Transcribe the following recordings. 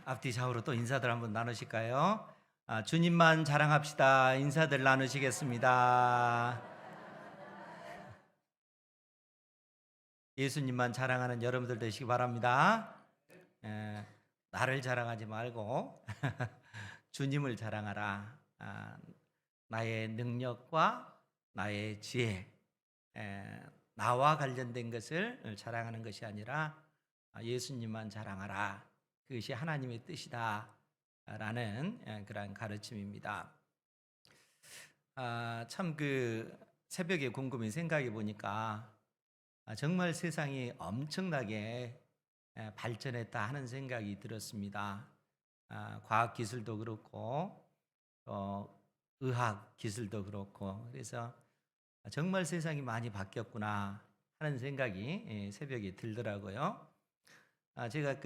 앞뒤 좌우로 또 인사들 한번 나누실까요? 주님만 자랑합시다. 인사들 나누시겠습니다. 예수님만 자랑하는 여러분들 되시기 바랍니다. 에, 나를 자랑하지 말고 주님을 자랑하라. 나의 능력과 나의 지혜, 나와 관련된 것을 자랑하는 것이 아니라 예수님만 자랑하라. 그것이 하나님의 뜻이다 라는 그러한 가르침입니다. 참 그 새벽에 곰곰이 생각해 보니까 정말 세상이 엄청나게 발전했다 하는 생각이 들었습니다. 과학 기술도 그렇고 의학 기술도 그렇고, 그래서 정말 세상이 많이 바뀌었구나 하는 생각이 새벽에 들더라고요. 제가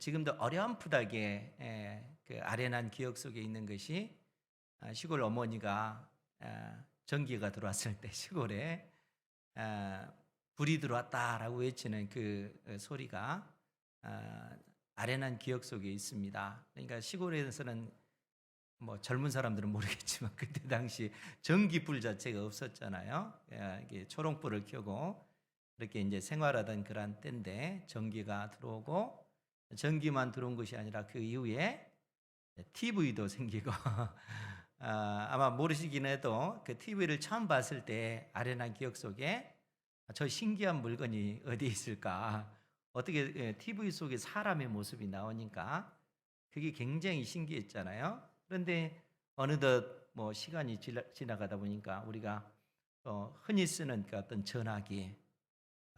지금도 어렴풋하게 그 아련한 기억 속에 있는 것이 시골 어머니가 전기가 들어왔을 때 시골에 불이 들어왔다라고 외치는 그 소리가 아련한 기억 속에 있습니다. 그러니까 시골에서는 뭐 젊은 사람들은 모르겠지만 그때 당시 전기불 자체가 없었잖아요. 이게 초롱불을 켜고 그렇게 이제 생활하던 그런 때인데 전기가 들어오고, 전기만 들어온 것이 아니라 그 이후에 TV도 생기고 아마 모르시긴 해도 그 TV를 처음 봤을 때 아련한 기억 속에 저 신기한 물건이 어디 있을까, 어떻게 TV 속에 사람의 모습이 나오니까 그게 굉장히 신기했잖아요. 그런데 어느덧 뭐 시간이 지나가다 보니까 우리가 흔히 쓰는 그 어떤 전화기,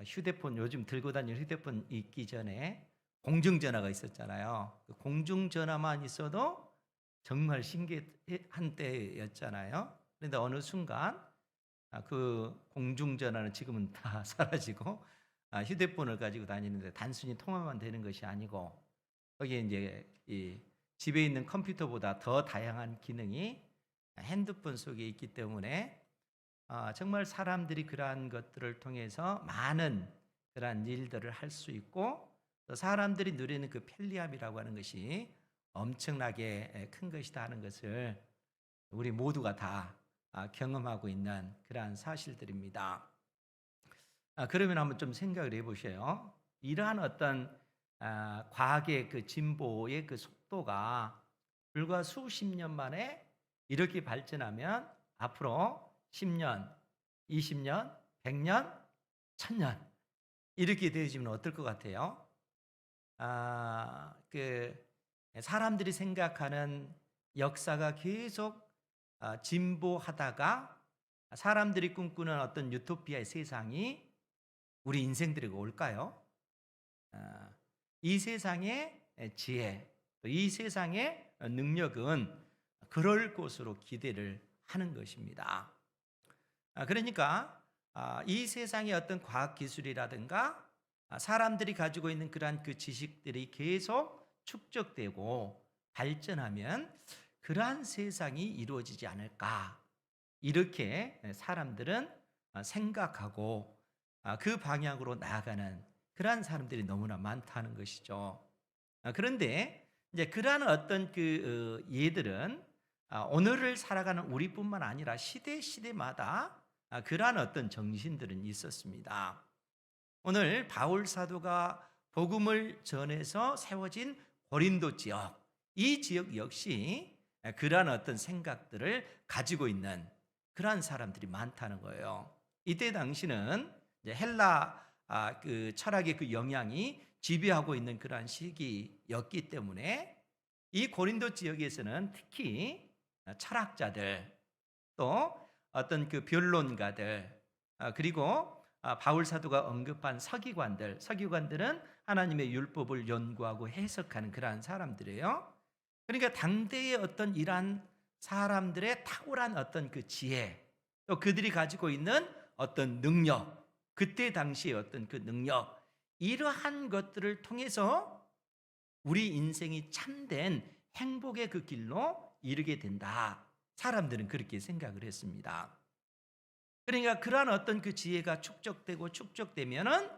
휴대폰, 요즘 들고 다니는 휴대폰 있기 전에 공중전화가 있었잖아요. 그 공중전화만 있어도 정말 신기한 때였잖아요. 그런데 어느 순간 그 공중전화는 지금은 다 사라지고 휴대폰을 가지고 다니는데 단순히 통화만 되는 것이 아니고 거기에 이제 이 집에 있는 컴퓨터보다 더 다양한 기능이 핸드폰 속에 있기 때문에 정말 사람들이 그러한 것들을 통해서 많은 그러한 일들을 할 수 있고, 또 사람들이 누리는 그 편리함이라고 하는 것이 엄청나게 큰 것이다 하는 것을 우리 모두가 다 경험하고 있는 그러한 사실들입니다. 그러면 한번 좀 생각을 해보세요. 이러한 어떤 과학의 그 진보의 그 속도가 불과 수십 년 만에 이렇게 발전하면 앞으로 10년, 20년, 100년, 1000년 이렇게 되어지면 어떨 것 같아요? 그 사람들이 생각하는 역사가 계속 진보하다가 사람들이 꿈꾸는 어떤 유토피아의 세상이 우리 인생들에게 올까요? 이 세상의 지혜, 이 세상의 능력은 그럴 것으로 기대를 하는 것입니다. 그러니까 이 세상의 어떤 과학기술이라든가 사람들이 가지고 있는 그러한 그 지식들이 계속 축적되고 발전하면 그러한 세상이 이루어지지 않을까, 이렇게 사람들은 생각하고 그 방향으로 나아가는 그러한 사람들이 너무나 많다는 것이죠. 그런데 이제 그러한 어떤 그 예들은 오늘을 살아가는 우리뿐만 아니라 시대마다 그러한 어떤 정신들은 있었습니다. 오늘 바울 사도가 복음을 전해서 세워진 고린도 지역, 이 지역 역시 그러한 어떤 생각들을 가지고 있는 그러한 사람들이 많다는 거예요. 이때 당시는 이제 헬라 그 철학의 그 영향이 지배하고 있는 그러한 시기였기 때문에 이 고린도 지역에서는 특히 철학자들, 또 어떤 그 변론가들, 그리고 바울 사도가 언급한 서기관들은 하나님의 율법을 연구하고 해석하는 그러한 사람들이에요. 그러니까 당대의 어떤 이러한 사람들의 탁월한 어떤 그 지혜, 또 그들이 가지고 있는 어떤 능력, 그때 당시의 어떤 그 능력, 이러한 것들을 통해서 우리 인생이 참된 행복의 그 길로 이르게 된다. 사람들은 그렇게 생각을 했습니다. 그러니까 그러한 어떤 그 지혜가 축적되면은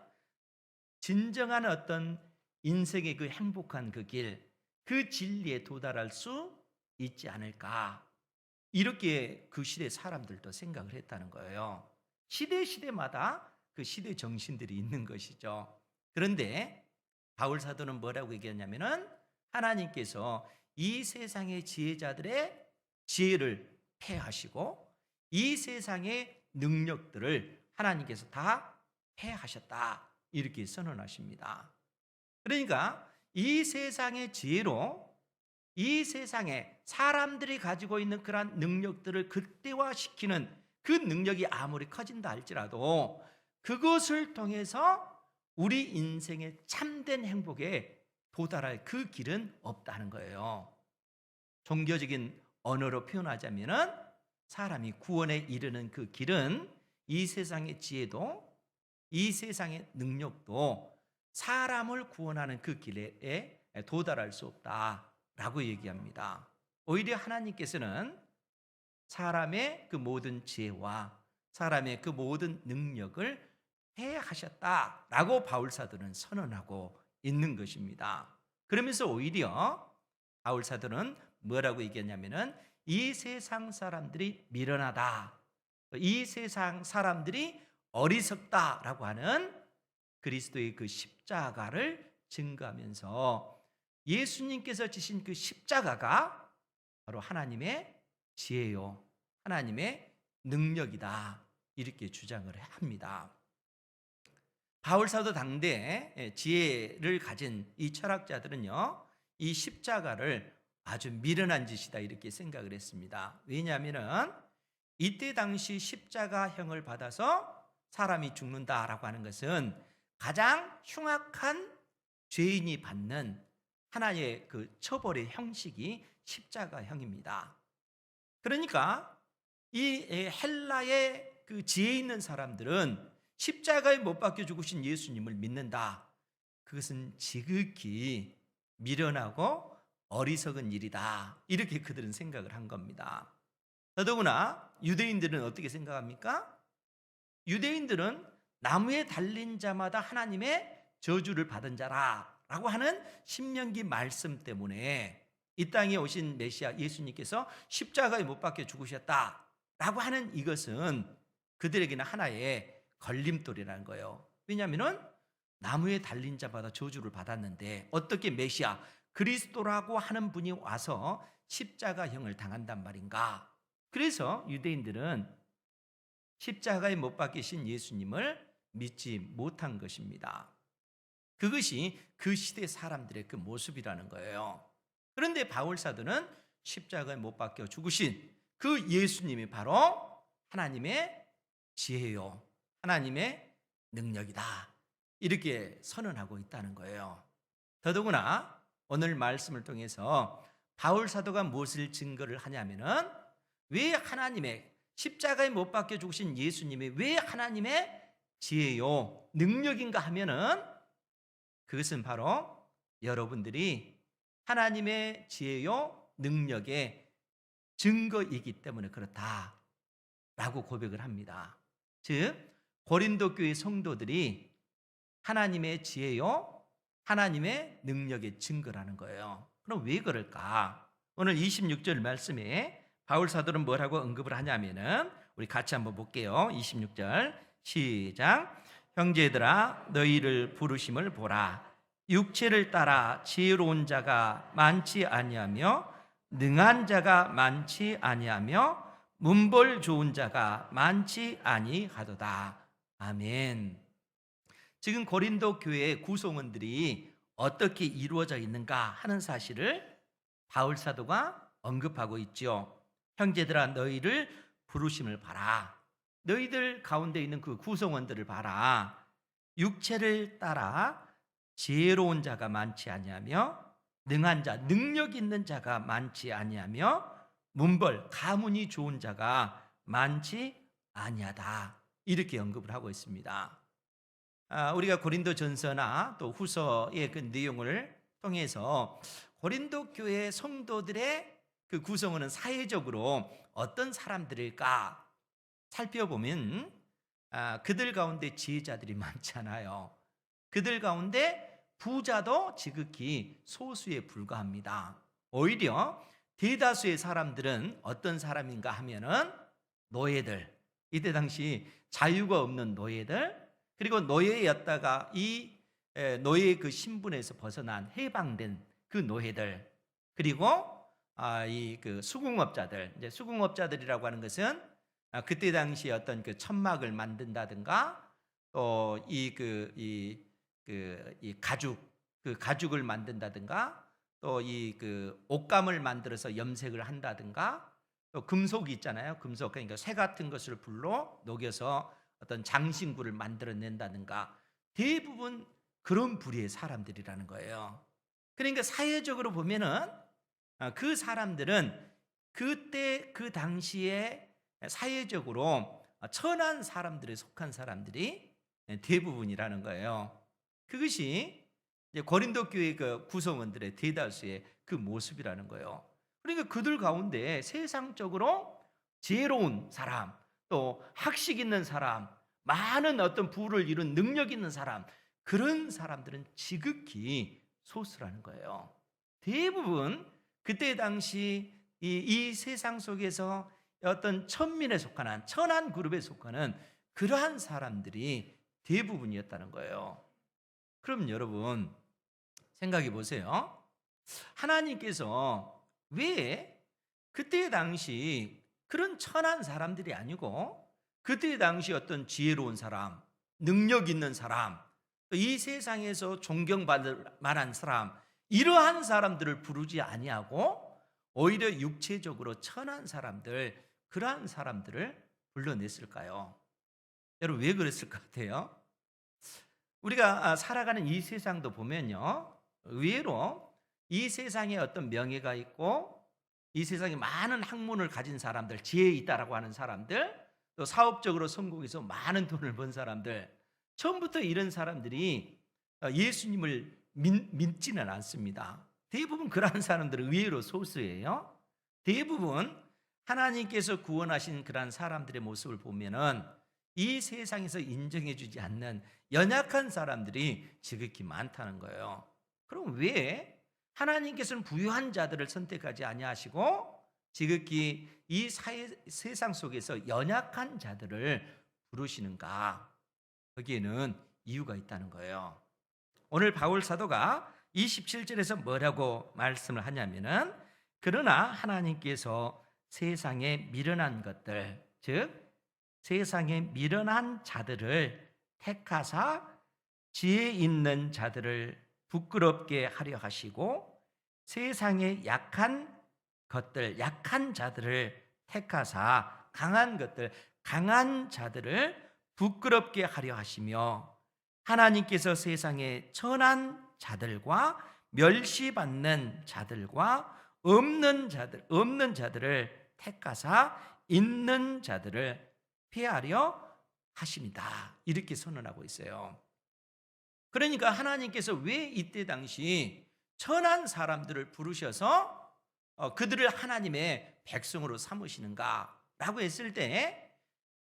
진정한 어떤 인생의 그 행복한 그 길, 그 진리에 도달할 수 있지 않을까, 이렇게 그 시대 사람들도 생각을 했다는 거예요. 시대마다 그 시대 정신들이 있는 것이죠. 그런데 바울 사도는 뭐라고 얘기했냐면은, 하나님께서 이 세상의 지혜자들의 지혜를 폐하시고 이 세상의 능력들을 하나님께서 다 폐하셨다, 이렇게 선언하십니다. 그러니까 이 세상의 지혜로 이 세상에 사람들이 가지고 있는 그러한 능력들을 극대화시키는 그 능력이 아무리 커진다 할지라도 그것을 통해서 우리 인생의 참된 행복에 도달할 그 길은 없다는 거예요. 종교적인 언어로 표현하자면은, 사람이 구원에 이르는 그 길은 이 세상의 지혜도 이 세상의 능력도 사람을 구원하는 그 길에 도달할 수 없다라고 얘기합니다. 오히려 하나님께서는 사람의 그 모든 지혜와 사람의 그 모든 능력을 폐하셨다라고 바울 사도는 선언하고 있는 것입니다. 그러면서 오히려 바울 사도는 뭐라고 얘기했냐면은, 이 세상 사람들이 미련하다, 이 세상 사람들이 어리석다라고 하는 그리스도의 그 십자가를 증거하면서, 예수님께서 지신 그 십자가가 바로 하나님의 지혜요, 하나님의 능력이다, 이렇게 주장을 합니다. 바울 사도 당대 지혜를 가진 이 철학자들은요, 이 십자가를 아주 미련한 짓이다, 이렇게 생각을 했습니다. 왜냐하면은 이때 당시 십자가형을 받아서 사람이 죽는다라고 하는 것은 가장 흉악한 죄인이 받는 하나의 그 처벌의 형식이 십자가형입니다. 그러니까 이 헬라의 그 지혜 있는 사람들은 십자가에 못 박혀 죽으신 예수님을 믿는다, 그것은 지극히 미련하고 어리석은 일이다, 이렇게 그들은 생각을 한 겁니다. 더더구나 유대인들은 어떻게 생각합니까? 유대인들은 나무에 달린 자마다 하나님의 저주를 받은 자라라고 하는 신명기 말씀 때문에 이 땅에 오신 메시아 예수님께서 십자가에 못 박혀 죽으셨다라고 하는 이것은 그들에게는 하나의 걸림돌이라는 거예요. 왜냐하면 나무에 달린 자마다 저주를 받았는데 어떻게 메시아 그리스도라고 하는 분이 와서 십자가형을 당한단 말인가? 그래서 유대인들은 십자가에 못 박히신 예수님을 믿지 못한 것입니다. 그것이 그 시대 사람들의 그 모습이라는 거예요. 그런데 바울 사도는 십자가에 못 박혀 죽으신 그 예수님이 바로 하나님의 지혜요, 하나님의 능력이다, 이렇게 선언하고 있다는 거예요. 더더구나 오늘 말씀을 통해서 바울 사도가 무엇을 증거를 하냐면은, 왜 하나님의 십자가에 못 박혀 죽으신 예수님이 왜 하나님의 지혜요, 능력인가 하면은, 그것은 바로 여러분들이 하나님의 지혜요, 능력의 증거이기 때문에 그렇다라고 고백을 합니다. 즉 고린도 교회 성도들이 하나님의 지혜요, 하나님의 능력의 증거라는 거예요. 그럼 왜 그럴까? 오늘 26절 말씀에 바울 사도는 뭐라고 언급을 하냐면은, 우리 같이 한번 볼게요. 26절 시작. 형제들아 너희를 부르심을 보라. 육체를 따라 지혜로운 자가 많지 아니하며 능한 자가 많지 아니하며 문벌 좋은 자가 많지 아니하도다. 아멘. 지금 고린도 교회의 구성원들이 어떻게 이루어져 있는가 하는 사실을 바울 사도가 언급하고 있죠. 형제들아 너희를 부르심을 봐라. 너희들 가운데 있는 그 구성원들을 봐라. 육체를 따라 지혜로운 자가 많지 아니하며 능한 자, 능력 있는 자가 많지 아니하며 문벌, 가문이 좋은 자가 많지 아니하다, 이렇게 언급을 하고 있습니다. 우리가 고린도 전서나 또 후서의 그 내용을 통해서 고린도 교회 성도들의 그 구성원은 사회적으로 어떤 사람들일까 살펴보면, 그들 가운데 지혜자들이 많잖아요. 그들 가운데 부자도 지극히 소수에 불과합니다. 오히려 대다수의 사람들은 어떤 사람인가 하면은 노예들, 이때 당시 자유가 없는 노예들, 그리고 노예였다가 이 노예의 그 신분에서 벗어난 해방된 그 노예들, 그리고 이 그 수공업자들, 이제 수공업자들이라고 하는 것은 그때 당시에 어떤 그 천막을 만든다든가 또 이 가죽, 그 가죽을 만든다든가 또 이 그 옷감을 만들어서 염색을 한다든가 또 금속이 있잖아요. 금속, 그러니까 쇠 같은 것을 불로 녹여서 어떤 장신구를 만들어낸다든가 대부분 그런 부류의 사람들이라는 거예요. 그러니까 사회적으로 보면은 그 사람들은 그때 그 당시에 사회적으로 천한 사람들에 속한 사람들이 대부분이라는 거예요. 그것이 이제 고린도 교회 그 구성원들의 대다수의 그 모습이라는 거예요. 그러니까 그들 가운데 세상적으로 지혜로운 사람, 또 학식 있는 사람, 많은 어떤 부를 이룬 능력 있는 사람, 그런 사람들은 지극히 소수라는 거예요. 대부분 그때 당시 이 세상 속에서 어떤 천민에 속하는 천한 그룹에 속하는 그러한 사람들이 대부분이었다는 거예요. 그럼 여러분 생각해 보세요. 하나님께서 왜 그때 당시 그런 천한 사람들이 아니고 그때 당시 어떤 지혜로운 사람, 능력 있는 사람, 이 세상에서 존경받을 만한 사람, 이러한 사람들을 부르지 아니하고 오히려 육체적으로 천한 사람들, 그러한 사람들을 불러냈을까요? 여러분 왜 그랬을 것 같아요? 우리가 살아가는 이 세상도 보면요, 의외로 이 세상에 어떤 명예가 있고 이 세상에 많은 학문을 가진 사람들, 지혜 있다라고 하는 사람들, 또 사업적으로 성공해서 많은 돈을 번 사람들, 처음부터 이런 사람들이 예수님을 믿지는 않습니다. 대부분 그러한 사람들은 의외로 소수예요. 대부분 하나님께서 구원하신 그러한 사람들의 모습을 보면은 이 세상에서 인정해주지 않는 연약한 사람들이 지극히 많다는 거예요. 그럼 왜 하나님께서는 부유한 자들을 선택하지 아니하시고 지극히 이 세상 속에서 연약한 자들을 부르시는가? 거기에는 이유가 있다는 거예요. 오늘 바울 사도가 27절에서 뭐라고 말씀을 하냐면은 그러나 하나님께서 세상에 미련한 것들, 즉 세상에 미련한 자들을 택하사 지혜 있는 자들을 부끄럽게 하려 하시고 세상에 약한 것들, 약한 자들을 택하사 강한 것들, 강한 자들을 부끄럽게 하려 하시며 하나님께서 세상에 천한 자들과 멸시받는 자들과 없는 자들을 택하사 있는 자들을 피하려 하십니다. 이렇게 선언하고 있어요. 그러니까 하나님께서 왜 이때 당시 천한 사람들을 부르셔서 그들을 하나님의 백성으로 삼으시는가라고 했을 때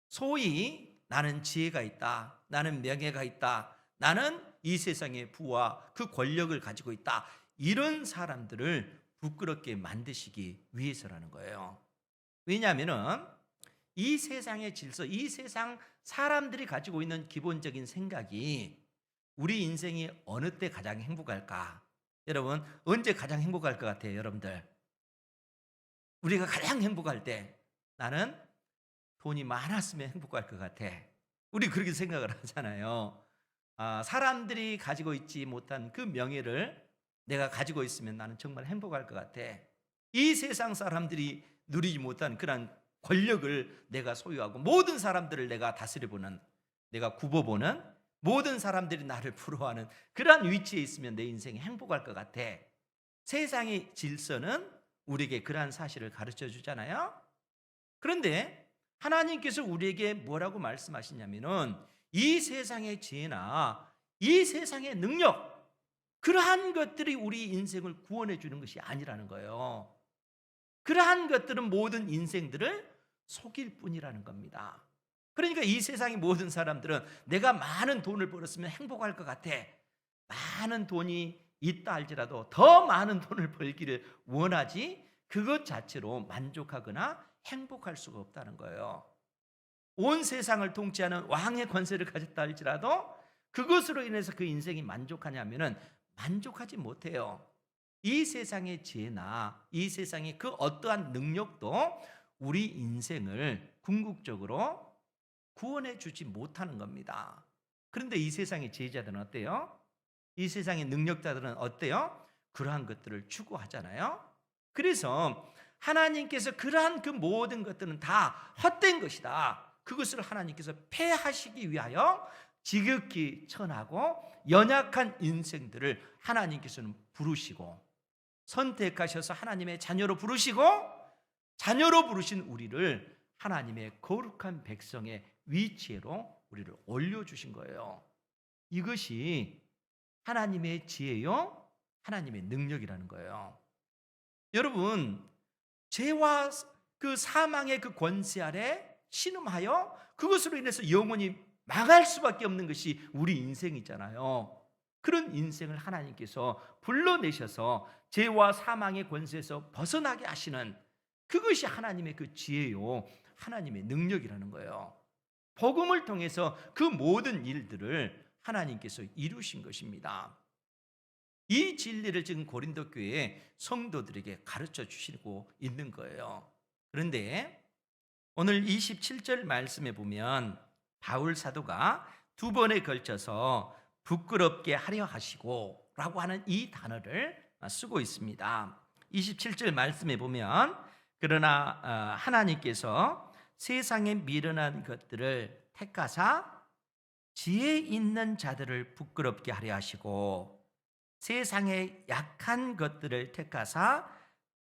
소위 나는 지혜가 있다, 나는 명예가 있다, 나는 이 세상의 부와 그 권력을 가지고 있다, 이런 사람들을 부끄럽게 만드시기 위해서라는 거예요. 왜냐하면은 이 세상의 질서, 이 세상 사람들이 가지고 있는 기본적인 생각이 우리 인생이 어느 때 가장 행복할까? 여러분 언제 가장 행복할 것 같아요? 여러분들 우리가 가장 행복할 때 나는 돈이 많았으면 행복할 것 같아. 우리 그렇게 생각을 하잖아요. 사람들이 가지고 있지 못한 그 명예를 내가 가지고 있으면 나는 정말 행복할 것 같아. 이 세상 사람들이 누리지 못한 그런 권력을 내가 소유하고 모든 사람들을 내가 다스려보는, 내가 굽어보는, 모든 사람들이 나를 부러워하는 그러한 위치에 있으면 내 인생이 행복할 것 같아. 세상의 질서는 우리에게 그러한 사실을 가르쳐 주잖아요. 그런데 하나님께서 우리에게 뭐라고 말씀하시냐면은 이 세상의 지혜나 이 세상의 능력, 그러한 것들이 우리 인생을 구원해 주는 것이 아니라는 거예요. 그러한 것들은 모든 인생들을 속일 뿐이라는 겁니다. 그러니까 이 세상의 모든 사람들은 내가 많은 돈을 벌었으면 행복할 것 같아, 많은 돈이 있다 할지라도 더 많은 돈을 벌기를 원하지 그것 자체로 만족하거나 행복할 수가 없다는 거예요. 온 세상을 통치하는 왕의 권세를 가졌다 할지라도 그것으로 인해서 그 인생이 만족하냐면은 만족하지 못해요. 이 세상의 지혜나 이 세상의 그 어떠한 능력도 우리 인생을 궁극적으로 구원해 주지 못하는 겁니다. 그런데 이 세상의 지혜자들은 어때요? 이 세상의 능력자들은 어때요? 그러한 것들을 추구하잖아요. 그래서 하나님께서 그러한 그 모든 것들은 다 헛된 것이다. 그것을 하나님께서 폐하시기 위하여 지극히 천하고 연약한 인생들을 하나님께서는 부르시고 선택하셔서 하나님의 자녀로 부르시고 자녀로 부르신 우리를 하나님의 거룩한 백성의 위치로 우리를 올려주신 거예요. 이것이 하나님의 지혜요, 하나님의 능력이라는 거예요. 여러분, 죄와 그 사망의 그 권세 아래 신음하여 그것으로 인해서 영원히 망할 수밖에 없는 것이 우리 인생이잖아요. 그런 인생을 하나님께서 불러내셔서 죄와 사망의 권세에서 벗어나게 하시는 그것이 하나님의 그 지혜요, 하나님의 능력이라는 거예요. 복음을 통해서 그 모든 일들을 하나님께서 이루신 것입니다. 이 진리를 지금 고린도 교회 성도들에게 가르쳐 주시고 있는 거예요. 그런데 오늘 27절 말씀에 보면 바울 사도가 두 번에 걸쳐서 부끄럽게 하려 하시고 라고 하는 이 단어를 쓰고 있습니다. 27절 말씀에 보면 그러나 하나님께서 세상에 미련한 것들을 택하사 지혜 있는 자들을 부끄럽게 하려 하시고 세상의 약한 것들을 택하사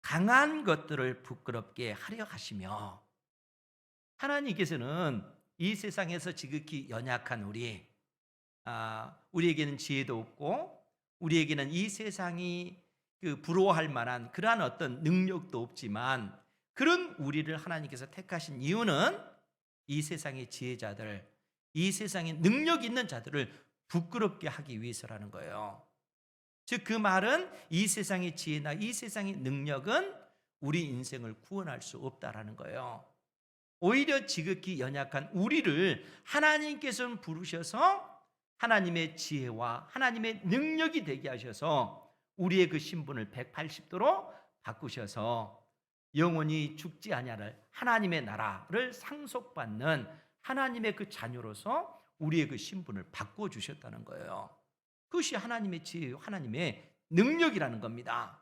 강한 것들을 부끄럽게 하려 하시며 하나님께서는 이 세상에서 지극히 연약한 우리에게는 지혜도 없고 우리에게는 이 세상이 그 부러워할 만한 그러한 어떤 능력도 없지만 그런 우리를 하나님께서 택하신 이유는 이 세상의 지혜자들, 이 세상에 능력 있는 자들을 부끄럽게 하기 위해서라는 거예요. 즉 그 말은 이 세상의 지혜나 이 세상의 능력은 우리 인생을 구원할 수 없다라는 거예요. 오히려 지극히 연약한 우리를 하나님께서는 부르셔서 하나님의 지혜와 하나님의 능력이 되게 하셔서 우리의 그 신분을 180도로 바꾸셔서 영원히 죽지 아니할 하나님의 나라를 상속받는 하나님의 그 자녀로서 우리의 그 신분을 바꿔주셨다는 거예요. 그것이 하나님의 지혜요, 하나님의 능력이라는 겁니다.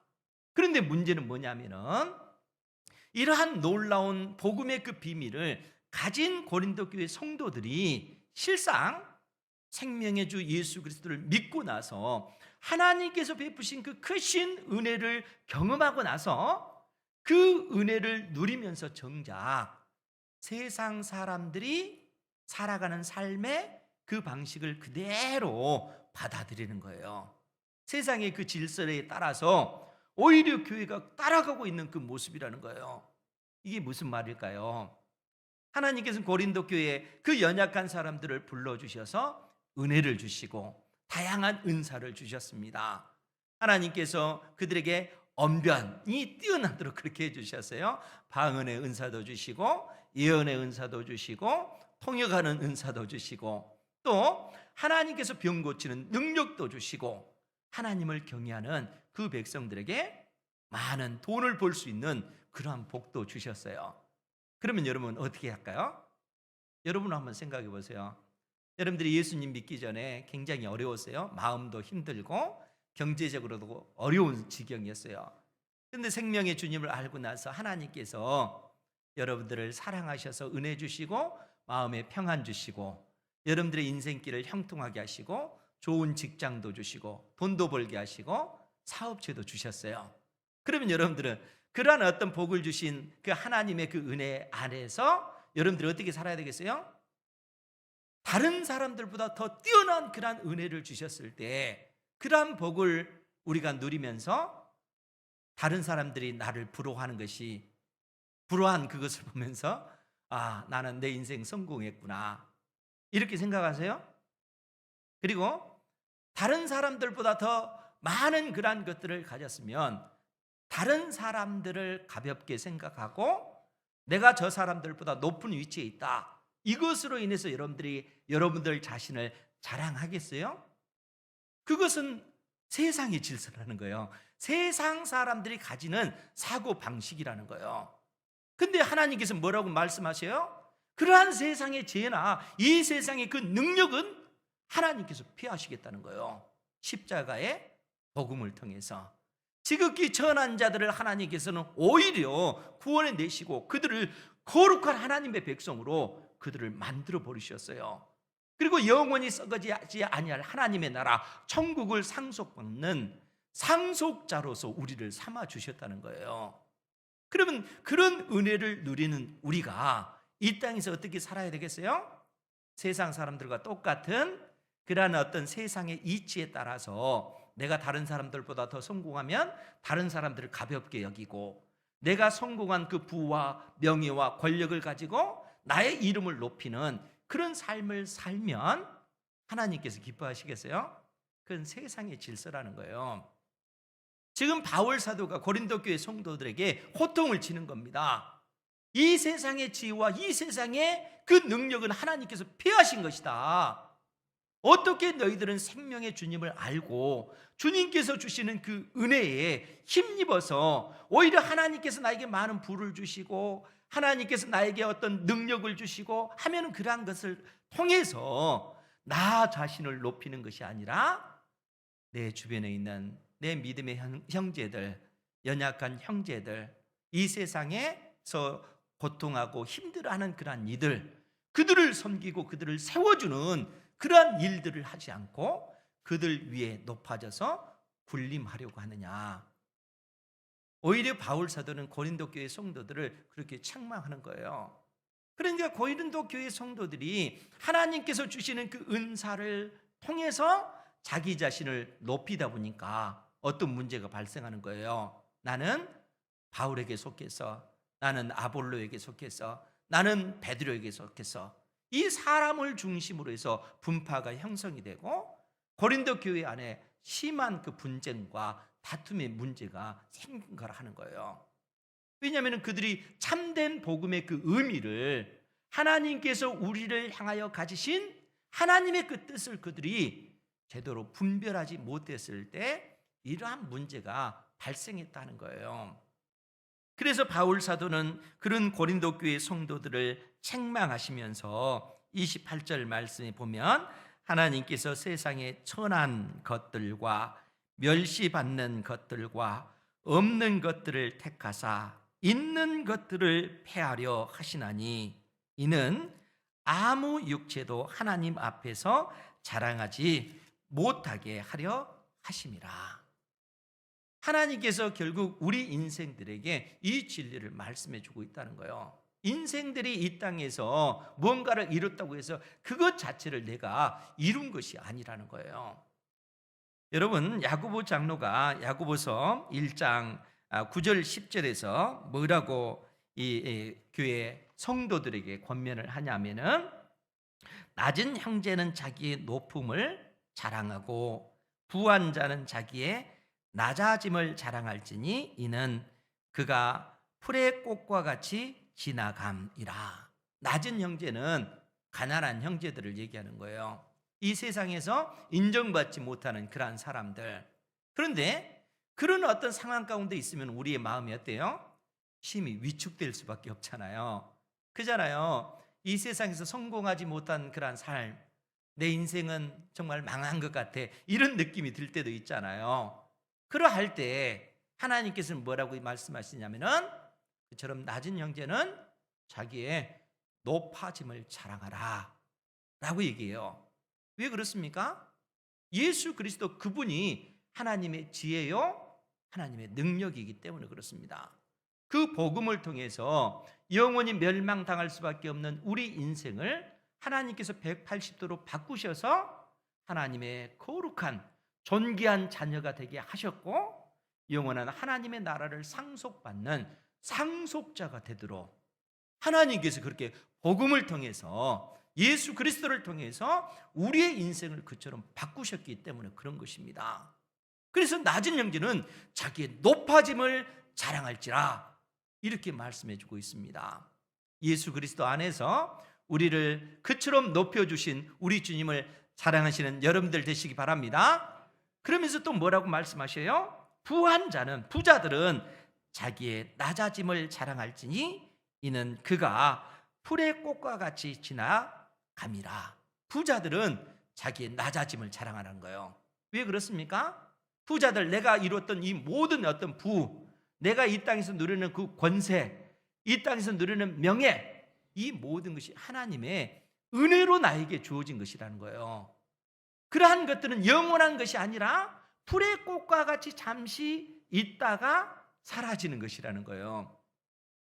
그런데 문제는 뭐냐면은 이러한 놀라운 복음의 그 비밀을 가진 고린도 교회 성도들이 실상 생명의 주 예수 그리스도를 믿고 나서 하나님께서 베푸신 그 크신 은혜를 경험하고 나서 그 은혜를 누리면서 정작 세상 사람들이 살아가는 삶의 그 방식을 그대로 받아들이는 거예요. 세상의 그 질서에 따라서 오히려 교회가 따라가고 있는 그 모습이라는 거예요. 이게 무슨 말일까요? 하나님께서는 고린도 교회에 그 연약한 사람들을 불러주셔서 은혜를 주시고 다양한 은사를 주셨습니다. 하나님께서 그들에게 언변이 뛰어나도록 그렇게 해주셨어요. 방언의 은사도 주시고 예언의 은사도 주시고 통역하는 은사도 주시고 또 하나님께서 병 고치는 능력도 주시고 하나님을 경외하는 그 백성들에게 많은 돈을 벌 수 있는 그러한 복도 주셨어요. 그러면 여러분 어떻게 할까요? 여러분 한번 생각해 보세요. 여러분들이 예수님 믿기 전에 굉장히 어려웠어요. 마음도 힘들고 경제적으로도 어려운 지경이었어요. 그런데 생명의 주님을 알고 나서 하나님께서 여러분들을 사랑하셔서 은혜 주시고 마음에 평안 주시고 여러분들의 인생길을 형통하게 하시고 좋은 직장도 주시고 돈도 벌게 하시고 사업체도 주셨어요. 그러면 여러분들은 그러한 어떤 복을 주신 그 하나님의 그 은혜 안에서 여러분들이 어떻게 살아야 되겠어요? 다른 사람들보다 더 뛰어난 그러한 은혜를 주셨을 때 그러한 복을 우리가 누리면서 다른 사람들이 나를 부러워하는 것이 부러워한 그것을 보면서 나는 내 인생 성공했구나 이렇게 생각하세요? 그리고 다른 사람들보다 더 많은 그러한 것들을 가졌으면 다른 사람들을 가볍게 생각하고 내가 저 사람들보다 높은 위치에 있다, 이것으로 인해서 여러분들 자신을 자랑하겠어요? 그것은 세상의 질서라는 거예요. 세상 사람들이 가지는 사고 방식이라는 거예요. 근데 하나님께서 뭐라고 말씀하세요? 그러한 세상의 죄나 이 세상의 그 능력은 하나님께서 피하시겠다는 거예요. 십자가의 복음을 통해서 지극히 천한 자들을 하나님께서는 오히려 구원해 내시고 그들을 거룩한 하나님의 백성으로 그들을 만들어 버리셨어요. 그리고 영원히 썩어지지 아니할 하나님의 나라 천국을 상속받는 상속자로서 우리를 삼아 주셨다는 거예요. 그러면 그런 은혜를 누리는 우리가 이 땅에서 어떻게 살아야 되겠어요? 세상 사람들과 똑같은 그러한 어떤 세상의 이치에 따라서 내가 다른 사람들보다 더 성공하면 다른 사람들을 가볍게 여기고, 내가 성공한 그 부와 명예와 권력을 가지고 나의 이름을 높이는 그런 삶을 살면 하나님께서 기뻐하시겠어요? 그건 세상의 질서라는 거예요. 지금 바울 사도가 고린도 교회 성도들에게 호통을 치는 겁니다. 이 세상의 지혜와 이 세상의 그 능력은 하나님께서 피하신 것이다. 어떻게 너희들은 생명의 주님을 알고 주님께서 주시는 그 은혜에 힘입어서 오히려 하나님께서 나에게 많은 부를 주시고 하나님께서 나에게 어떤 능력을 주시고 하면 그러한 것을 통해서 나 자신을 높이는 것이 아니라 내 주변에 있는 내 믿음의 형제들, 연약한 형제들, 이 세상에서 고통하고 힘들어하는 그러한 이들, 그들을 섬기고 그들을 세워주는 그러한 일들을 하지 않고 그들 위에 높아져서 군림하려고 하느냐. 오히려 바울 사도는 고린도 교회 성도들을 그렇게 책망하는 거예요. 그러니까 고린도 교회 성도들이 하나님께서 주시는 그 은사를 통해서 자기 자신을 높이다 보니까 어떤 문제가 발생하는 거예요. 나는 바울에게 속해서, 나는 아볼로에게 속해서, 나는 베드로에게 속해서, 이 사람을 중심으로 해서 분파가 형성이 되고 고린도 교회 안에 심한 그 분쟁과 다툼의 문제가 생긴 거라 하는 거예요. 왜냐하면 그들이 참된 복음의 그 의미를, 하나님께서 우리를 향하여 가지신 하나님의 그 뜻을 그들이 제대로 분별하지 못했을 때 이러한 문제가 발생했다는 거예요. 그래서 바울 사도는 그런 고린도 교회 성도들을 책망하시면서 28절 말씀에 보면 하나님께서 세상의 천한 것들과 멸시받는 것들과 없는 것들을 택하사 있는 것들을 폐하려 하시나니 이는 아무 육체도 하나님 앞에서 자랑하지 못하게 하려 하심이라. 하나님께서 결국 우리 인생들에게 이 진리를 말씀해 주고 있다는 거예요. 인생들이 이 땅에서 뭔가를 이뤘다고 해서 그것 자체를 내가 이룬 것이 아니라는 거예요. 여러분, 야고보 장로가 야고보서 1장 9절 10절에서 뭐라고 이 교회 성도들에게 권면을 하냐면은, 낮은 형제는 자기의 높음을 자랑하고 부한 자는 자기의 낮아짐을 자랑할지니 이는 그가 풀의 꽃과 같이 지나감이라. 낮은 형제는 가난한 형제들을 얘기하는 거예요. 이 세상에서 인정받지 못하는 그러한 사람들. 그런데 그런 어떤 상황 가운데 있으면 우리의 마음이 어때요? 심히 위축될 수밖에 없잖아요. 그잖아요. 이 세상에서 성공하지 못한 그러한 삶, 내 인생은 정말 망한 것 같아, 이런 느낌이 들 때도 있잖아요. 그러할 때 하나님께서는 뭐라고 말씀하시냐면은, 그처럼 낮은 형제는 자기의 높아짐을 자랑하라 라고 얘기해요. 왜 그렇습니까? 예수 그리스도 그분이 하나님의 지혜요 하나님의 능력이기 때문에 그렇습니다. 그 복음을 통해서 영원히 멸망당할 수밖에 없는 우리 인생을 하나님께서 180도로 바꾸셔서 하나님의 거룩한 존귀한 자녀가 되게 하셨고, 영원한 하나님의 나라를 상속받는 상속자가 되도록 하나님께서 그렇게 복음을 통해서 예수 그리스도를 통해서 우리의 인생을 그처럼 바꾸셨기 때문에 그런 것입니다. 그래서 낮은 형제는 자기의 높아짐을 자랑할지라 이렇게 말씀해 주고 있습니다. 예수 그리스도 안에서 우리를 그처럼 높여주신 우리 주님을 사랑하시는 여러분들 되시기 바랍니다. 그러면서 또 뭐라고 말씀하셔요? 부한 자는, 부자들은 자기의 낮아짐을 자랑할지니 이는 그가 풀의 꽃과 같이 지나감이라. 부자들은 자기의 낮아짐을 자랑하는 거예요. 왜 그렇습니까? 부자들, 내가 이뤘던 이 모든 어떤 부, 내가 이 땅에서 누리는 그 권세, 이 땅에서 누리는 명예, 이 모든 것이 하나님의 은혜로 나에게 주어진 것이라는 거예요. 그러한 것들은 영원한 것이 아니라 풀의 꽃과 같이 잠시 있다가 사라지는 것이라는 거예요.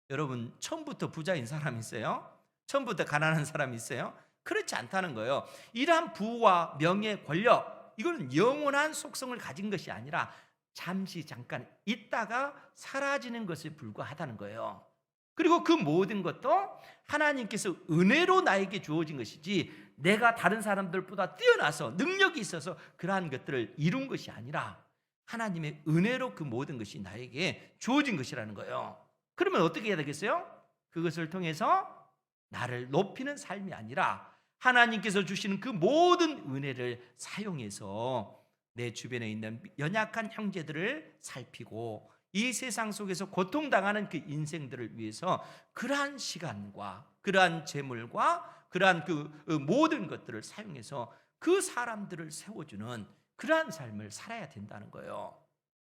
여러분, 처음부터 부자인 사람 있어요? 처음부터 가난한 사람 있어요? 그렇지 않다는 거예요. 이러한 부와 명예, 권력, 이거는 영원한 속성을 가진 것이 아니라 잠시 잠깐 있다가 사라지는 것에 불과하다는 거예요. 그리고 그 모든 것도 하나님께서 은혜로 나에게 주어진 것이지 내가 다른 사람들보다 뛰어나서 능력이 있어서 그러한 것들을 이룬 것이 아니라 하나님의 은혜로 그 모든 것이 나에게 주어진 것이라는 거예요. 그러면 어떻게 해야 되겠어요? 그것을 통해서 나를 높이는 삶이 아니라 하나님께서 주시는 그 모든 은혜를 사용해서 내 주변에 있는 연약한 형제들을 살피고 이 세상 속에서 고통당하는 그 인생들을 위해서 그러한 시간과 그러한 재물과 그러한 그 모든 것들을 사용해서 그 사람들을 세워주는 그러한 삶을 살아야 된다는 거예요.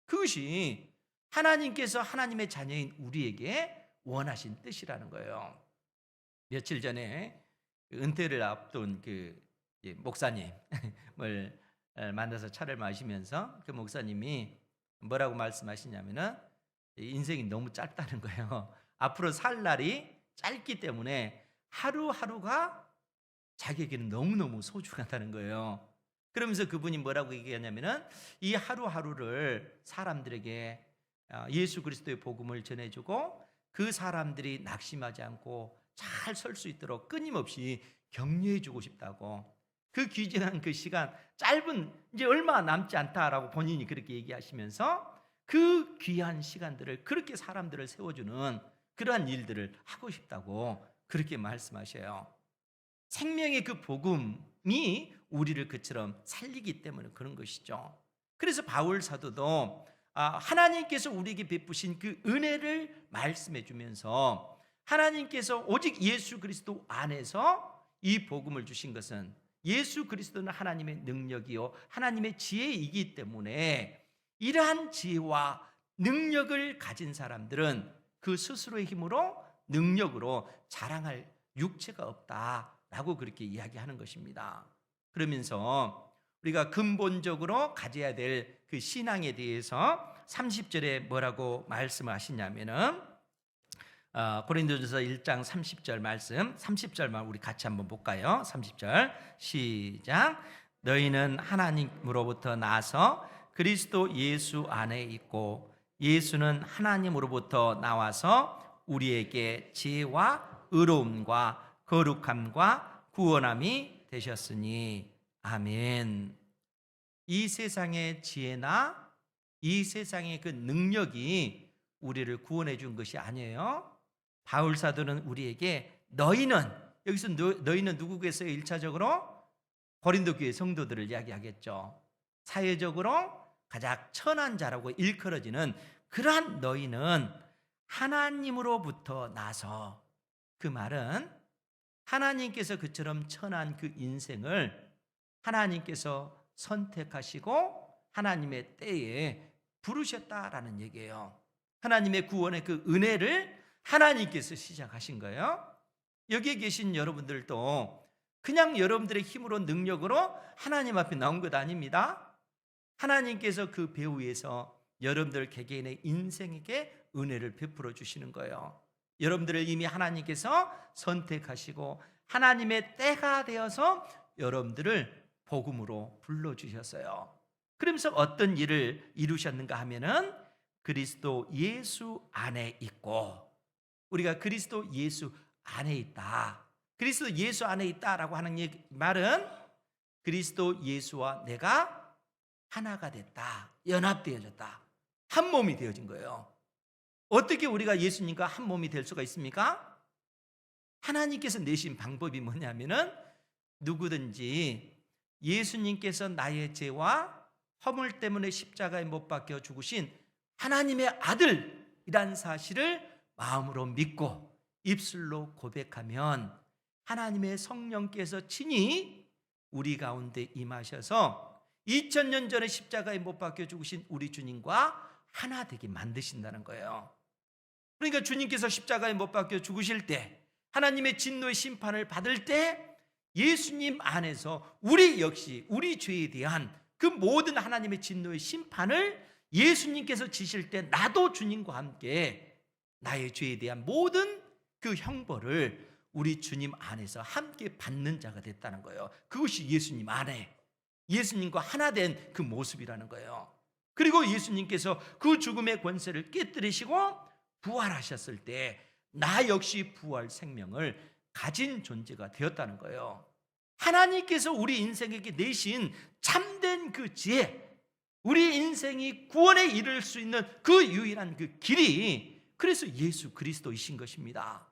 그것이 하나님께서 하나님의 자녀인 우리에게 원하신 뜻이라는 거예요. 며칠 전에 은퇴를 앞둔 그 목사님을 만나서 차를 마시면서 그 목사님이 뭐라고 말씀하시냐면은 인생이 너무 짧다는 거예요. 앞으로 살 날이 짧기 때문에 하루하루가 자기에게는 너무너무 소중하다는 거예요. 그러면서 그분이 뭐라고 얘기하냐면은 이 하루하루를 사람들에게 예수 그리스도의 복음을 전해주고 그 사람들이 낙심하지 않고 잘 설 수 있도록 끊임없이 격려해주고 싶다고. 그 귀중한 그 시간, 짧은 이제 얼마 남지 않다라고 본인이 그렇게 얘기하시면서 그 귀한 시간들을 그렇게 사람들을 세워주는 그러한 일들을 하고 싶다고 그렇게 말씀하셔요. 생명의 그 복음이 우리를 그처럼 살리기 때문에 그런 것이죠. 그래서 바울 사도도 하나님께서 우리에게 베푸신 그 은혜를 말씀해 주면서 하나님께서 오직 예수 그리스도 안에서 이 복음을 주신 것은 예수 그리스도는 하나님의 능력이요 하나님의 지혜이기 때문에 이러한 지혜와 능력을 가진 사람들은 그 스스로의 힘으로 능력으로 자랑할 육체가 없다라고 그렇게 이야기하는 것입니다. 그러면서 우리가 근본적으로 가져야 될 그 신앙에 대해서 30절에 뭐라고 말씀하시냐면은 고린도전서 1장 30절 말씀, 30절만 우리 같이 한번 볼까요? 30절 시작. 너희는 하나님으로부터 나서 그리스도 예수 안에 있고 예수는 하나님으로부터 나와서 우리에게 지혜와 의로움과 거룩함과 구원함이 되셨으니 아멘. 이 세상의 지혜나 이 세상의 그 능력이 우리를 구원해 준 것이 아니에요. 바울 사도는 우리에게 너희는, 여기서 너희는 누구겠어요? 1차적으로 고린도 교회 성도들을 이야기하겠죠. 사회적으로 가장 천한 자라고 일컬어지는 그러한 너희는 하나님으로부터 나서, 그 말은 하나님께서 그처럼 천한 그 인생을 하나님께서 선택하시고 하나님의 때에 부르셨다라는 얘기예요. 하나님의 구원의 그 은혜를 하나님께서 시작하신 거예요. 여기에 계신 여러분들도 그냥 여러분들의 힘으로 능력으로 하나님 앞에 나온 것 아닙니다. 하나님께서 그 배후에서 여러분들 개개인의 인생에게 은혜를 베풀어 주시는 거예요. 여러분들을 이미 하나님께서 선택하시고 하나님의 때가 되어서 여러분들을 복음으로 불러주셨어요. 그러면서 어떤 일을 이루셨는가 하면은 그리스도 예수 안에 있고, 우리가 그리스도 예수 안에 있다. 그리스도 예수 안에 있다라고 하는 말은 그리스도 예수와 내가 하나가 됐다, 연합되어졌다, 한 몸이 되어진 거예요. 어떻게 우리가 예수님과 한 몸이 될 수가 있습니까? 하나님께서 내신 방법이 뭐냐면은 누구든지 예수님께서 나의 죄와 허물 때문에 십자가에 못 박혀 죽으신 하나님의 아들이란 사실을 마음으로 믿고 입술로 고백하면 하나님의 성령께서 친히 우리 가운데 임하셔서 2000년 전에 십자가에 못 박혀 죽으신 우리 주님과 하나 되게 만드신다는 거예요. 그러니까 주님께서 십자가에 못 박혀 죽으실 때, 하나님의 진노의 심판을 받을 때 예수님 안에서 우리 역시 우리 죄에 대한 그 모든 하나님의 진노의 심판을 예수님께서 지실 때 나도 주님과 함께 나의 죄에 대한 모든 그 형벌을 우리 주님 안에서 함께 받는 자가 됐다는 거예요. 그것이 예수님 안에, 예수님과 하나 된 그 모습이라는 거예요. 그리고 예수님께서 그 죽음의 권세를 깨뜨리시고 부활하셨을 때 나 역시 부활 생명을 가진 존재가 되었다는 거예요. 하나님께서 우리 인생에게 내신 참된 그 지혜, 우리 인생이 구원에 이를 수 있는 그 유일한 그 길이 그래서 예수 그리스도이신 것입니다.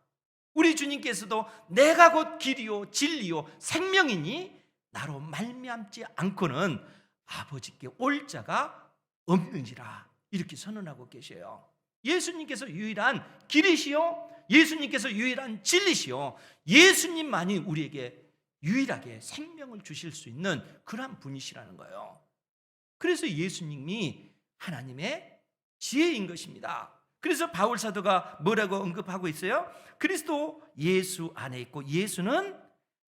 우리 주님께서도 내가 곧 길이요 진리요 생명이니 나로 말미암지 않고는 아버지께 올 자가 없느니라, 이렇게 선언하고 계셔요. 예수님께서 유일한 길이시요, 예수님께서 유일한 진리시요, 예수님만이 우리에게 유일하게 생명을 주실 수 있는 그런 분이시라는 거예요. 그래서 예수님이 하나님의 지혜인 것입니다. 그래서 바울 사도가 뭐라고 언급하고 있어요? 그리스도 예수 안에 있고 예수는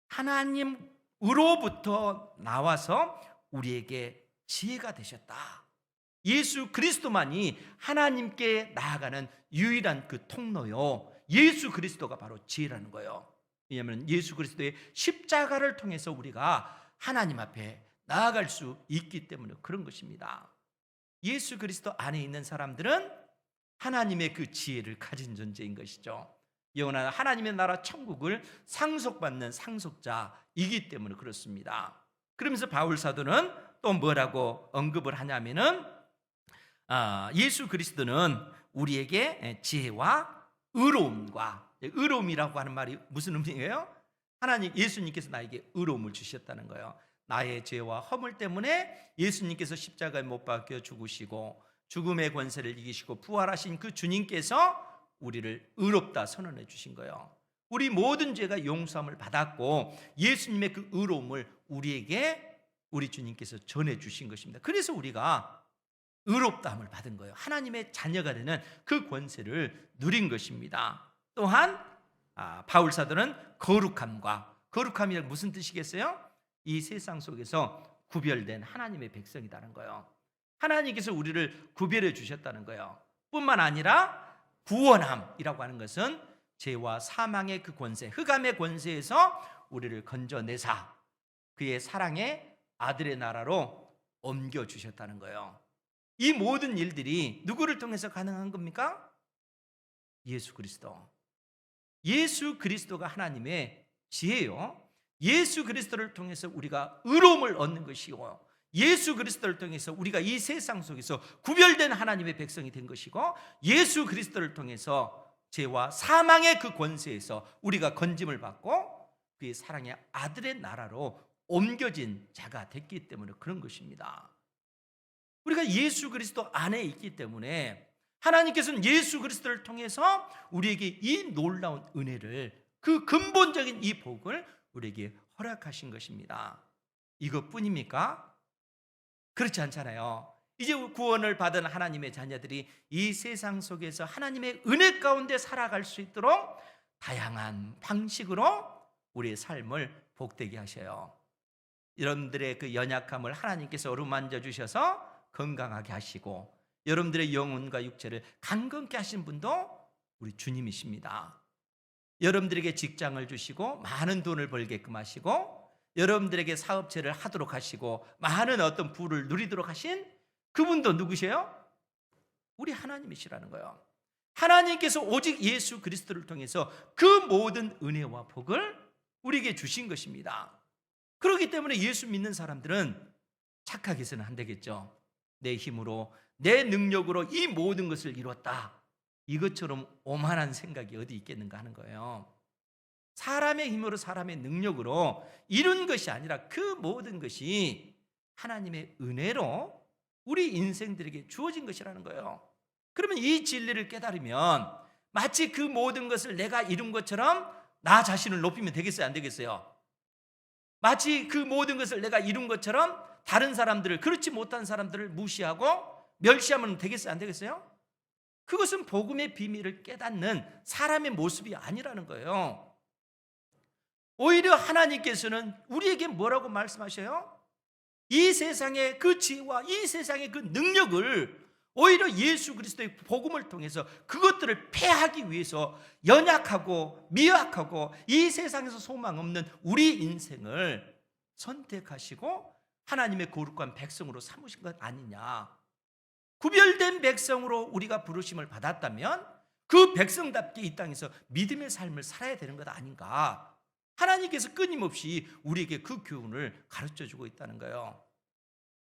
하나님으로부터 나와서 우리에게 지혜가 되셨다. 예수 그리스도만이 하나님께 나아가는 유일한 그 통로요, 예수 그리스도가 바로 지혜라는 거예요. 왜냐하면 예수 그리스도의 십자가를 통해서 우리가 하나님 앞에 나아갈 수 있기 때문에 그런 것입니다. 예수 그리스도 안에 있는 사람들은 하나님의 그 지혜를 가진 존재인 것이죠. 영원한 하나님의 나라 천국을 상속받는 상속자이기 때문에 그렇습니다. 그러면서 바울 사도는 또 뭐라고 언급을 하냐면은 예수 그리스도는 우리에게 지혜와 의로움과, 의로움이라고 하는 말이 무슨 의미예요? 하나님, 예수님께서 나에게 의로움을 주셨다는 거예요. 나의 죄와 허물 때문에 예수님께서 십자가에 못 박혀 죽으시고 죽음의 권세를 이기시고 부활하신 그 주님께서 우리를 의롭다 선언해 주신 거예요. 우리 모든 죄가 용서함을 받았고 예수님의 그 의로움을 우리에게 우리 주님께서 전해 주신 것입니다. 그래서 우리가 의롭다함을 받은 거예요. 하나님의 자녀가 되는 그 권세를 누린 것입니다. 또한 바울 사도는 거룩함이란 무슨 뜻이겠어요? 이 세상 속에서 구별된 하나님의 백성이라는 거예요. 하나님께서 우리를 구별해 주셨다는 거예요. 뿐만 아니라 구원함이라고 하는 것은 죄와 사망의 그 권세, 흑암의 권세에서 우리를 건져내사 그의 사랑의 아들의 나라로 옮겨주셨다는 거예요. 이 모든 일들이 누구를 통해서 가능한 겁니까? 예수 그리스도. 예수 그리스도가 하나님의 지혜요, 예수 그리스도를 통해서 우리가 의로움을 얻는 것이고 예수 그리스도를 통해서 우리가 이 세상 속에서 구별된 하나님의 백성이 된 것이고 예수 그리스도를 통해서 죄와 사망의 그 권세에서 우리가 건짐을 받고 그의 사랑의 아들의 나라로 옮겨진 자가 됐기 때문에 그런 것입니다. 우리가 예수 그리스도 안에 있기 때문에 하나님께서는 예수 그리스도를 통해서 우리에게 이 놀라운 은혜를, 그 근본적인 이 복을 우리에게 허락하신 것입니다. 이것뿐입니까? 그렇지 않잖아요. 이제 구원을 받은 하나님의 자녀들이 이 세상 속에서 하나님의 은혜 가운데 살아갈 수 있도록 다양한 방식으로 우리의 삶을 복되게 하셔요. 여러분들의 그 연약함을 하나님께서 어루만져 주셔서 건강하게 하시고 여러분들의 영혼과 육체를 강건케 하신 분도 우리 주님이십니다. 여러분들에게 직장을 주시고 많은 돈을 벌게끔 하시고 여러분들에게 사업체를 하도록 하시고 많은 어떤 부를 누리도록 하신 그분도 누구세요? 우리 하나님이시라는 거예요. 하나님께서 오직 예수 그리스도를 통해서 그 모든 은혜와 복을 우리에게 주신 것입니다. 그렇기 때문에 예수 믿는 사람들은 착하게 해서는 안 되겠죠. 내 힘으로, 내 능력으로 이 모든 것을 이뤘다, 이것처럼 오만한 생각이 어디 있겠는가 하는 거예요. 사람의 힘으로, 사람의 능력으로 이룬 것이 아니라 그 모든 것이 하나님의 은혜로 우리 인생들에게 주어진 것이라는 거예요. 그러면 이 진리를 깨달으면 마치 그 모든 것을 내가 이룬 것처럼 나 자신을 높이면 되겠어요, 안 되겠어요? 마치 그 모든 것을 내가 이룬 것처럼 다른 사람들을, 그렇지 못한 사람들을 무시하고 멸시하면 되겠어요, 안 되겠어요? 그것은 복음의 비밀을 깨닫는 사람의 모습이 아니라는 거예요. 오히려 하나님께서는 우리에게 뭐라고 말씀하셔요? 이 세상의 그 지혜와 이 세상의 그 능력을 오히려 예수 그리스도의 복음을 통해서 그것들을 패하기 위해서 연약하고 미약하고 이 세상에서 소망 없는 우리 인생을 선택하시고 하나님의 거룩한 백성으로 삼으신 것 아니냐. 구별된 백성으로 우리가 부르심을 받았다면 그 백성답게 이 땅에서 믿음의 삶을 살아야 되는 것 아닌가. 하나님께서 끊임없이 우리에게 그 교훈을 가르쳐주고 있다는 거예요.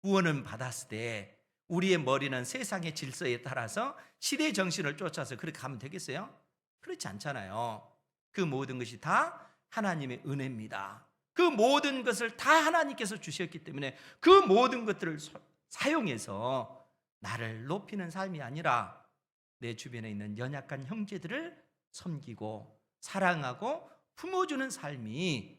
구원은 받았을 때 우리의 머리는 세상의 질서에 따라서 시대의 정신을 쫓아서 그렇게 가면 되겠어요? 그렇지 않잖아요. 그 모든 것이 다 하나님의 은혜입니다. 그 모든 것을 다 하나님께서 주셨기 때문에 그 모든 것들을 사용해서 나를 높이는 삶이 아니라 내 주변에 있는 연약한 형제들을 섬기고 사랑하고 품어주는 삶이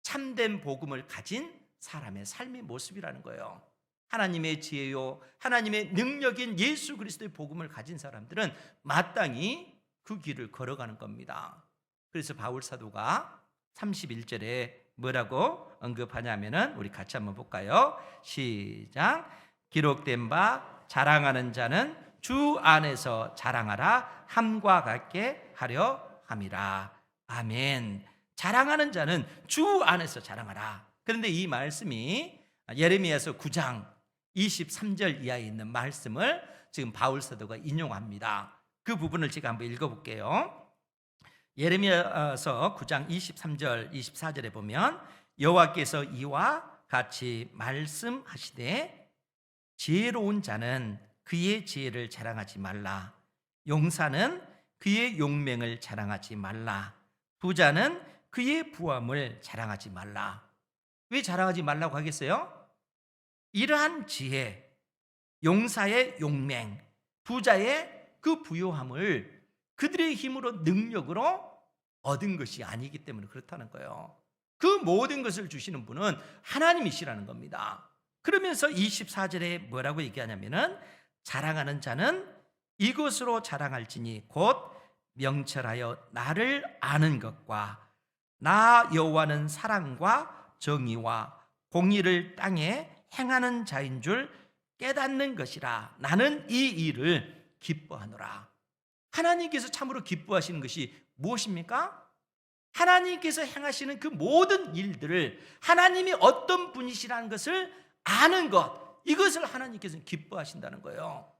참된 복음을 가진 사람의 삶의 모습이라는 거예요. 하나님의 지혜요, 하나님의 능력인 예수 그리스도의 복음을 가진 사람들은 마땅히 그 길을 걸어가는 겁니다. 그래서 바울 사도가 31절에 뭐라고 언급하냐면은 우리 같이 한번 볼까요? 시작. 기록된 바 자랑하는 자는 주 안에서 자랑하라 함과 같게 하려 함이라. 아멘. 자랑하는 자는 주 안에서 자랑하라. 그런데 이 말씀이 예레미야서 9장 23절 이하에 있는 말씀을 지금 바울 사도가 인용합니다. 그 부분을 제가 한번 읽어볼게요. 예레미야서 9장 23절 24절에 보면 여호와께서 이와 같이 말씀하시되 지혜로운 자는 그의 지혜를 자랑하지 말라. 용사는 그의 용맹을 자랑하지 말라. 부자는 그의 부함을 자랑하지 말라. 왜 자랑하지 말라고 하겠어요? 이러한 지혜, 용사의 용맹, 부자의 그 부요함을 그들의 힘으로 능력으로 얻은 것이 아니기 때문에 그렇다는 거예요. 그 모든 것을 주시는 분은 하나님이시라는 겁니다. 그러면서 24절에 뭐라고 얘기하냐면은 자랑하는 자는 이것으로 자랑할지니 곧 명철하여 나를 아는 것과 나 여호와는 사랑과 정의와 공의를 땅에 행하는 자인 줄 깨닫는 것이라. 나는 이 일을 기뻐하노라. 하나님께서 참으로 기뻐하시는 것이 무엇입니까? 하나님께서 행하시는 그 모든 일들을 하나님이 어떤 분이시라는 것을 아는 것, 이것을 하나님께서는 기뻐하신다는 거예요.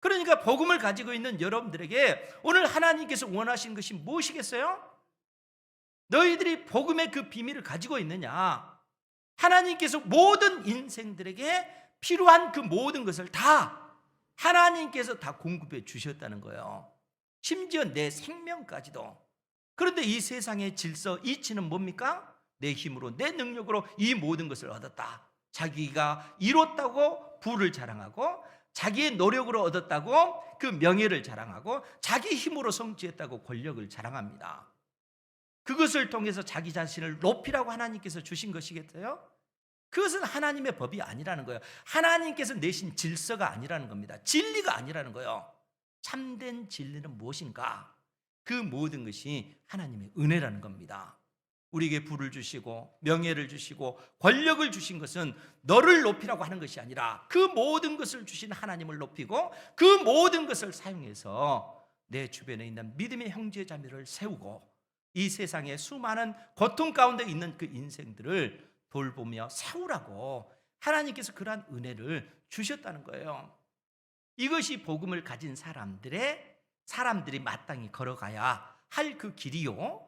그러니까 복음을 가지고 있는 여러분들에게 오늘 하나님께서 원하시는 것이 무엇이겠어요? 너희들이 복음의 그 비밀을 가지고 있느냐? 하나님께서 모든 인생들에게 필요한 그 모든 것을 다 하나님께서 다 공급해 주셨다는 거예요. 심지어 내 생명까지도. 그런데 이 세상의 질서, 이치는 뭡니까? 내 힘으로, 내 능력으로 이 모든 것을 얻었다. 자기가 이뤘다고 부를 자랑하고, 자기의 노력으로 얻었다고 그 명예를 자랑하고, 자기 힘으로 성취했다고 권력을 자랑합니다. 그것을 통해서 자기 자신을 높이라고 하나님께서 주신 것이겠어요? 그것은 하나님의 법이 아니라는 거예요. 하나님께서 내신 질서가 아니라는 겁니다. 진리가 아니라는 거예요. 참된 진리는 무엇인가? 그 모든 것이 하나님의 은혜라는 겁니다. 우리에게 부를 주시고 명예를 주시고 권력을 주신 것은 너를 높이라고 하는 것이 아니라 그 모든 것을 주신 하나님을 높이고 그 모든 것을 사용해서 내 주변에 있는 믿음의 형제 자매를 세우고 이 세상의 수많은 고통 가운데 있는 그 인생들을 돌보며 세우라고 하나님께서 그러한 은혜를 주셨다는 거예요. 이것이 복음을 가진 사람들이 마땅히 걸어가야 할 그 길이요,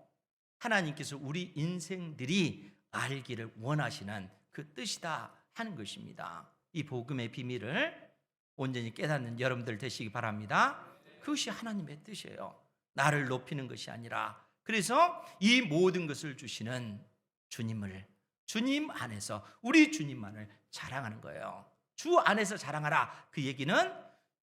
하나님께서 우리 인생들이 알기를 원하시는 그 뜻이다 하는 것입니다. 이 복음의 비밀을 온전히 깨닫는 여러분들 되시기 바랍니다. 그것이 하나님의 뜻이에요. 나를 높이는 것이 아니라, 그래서 이 모든 것을 주시는 주님을, 주님 안에서 우리 주님만을 자랑하는 거예요. 주 안에서 자랑하라. 그 얘기는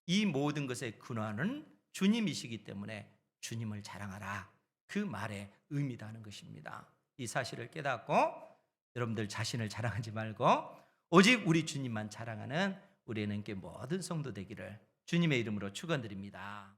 이 모든 것의 근원은 주님이시기 때문에 주님을 자랑하라, 그 말의 의미다 하는 것입니다. 이 사실을 깨닫고 여러분들 자신을 자랑하지 말고 오직 우리 주님만 자랑하는 우리는 모든 성도 되기를 주님의 이름으로 축원드립니다.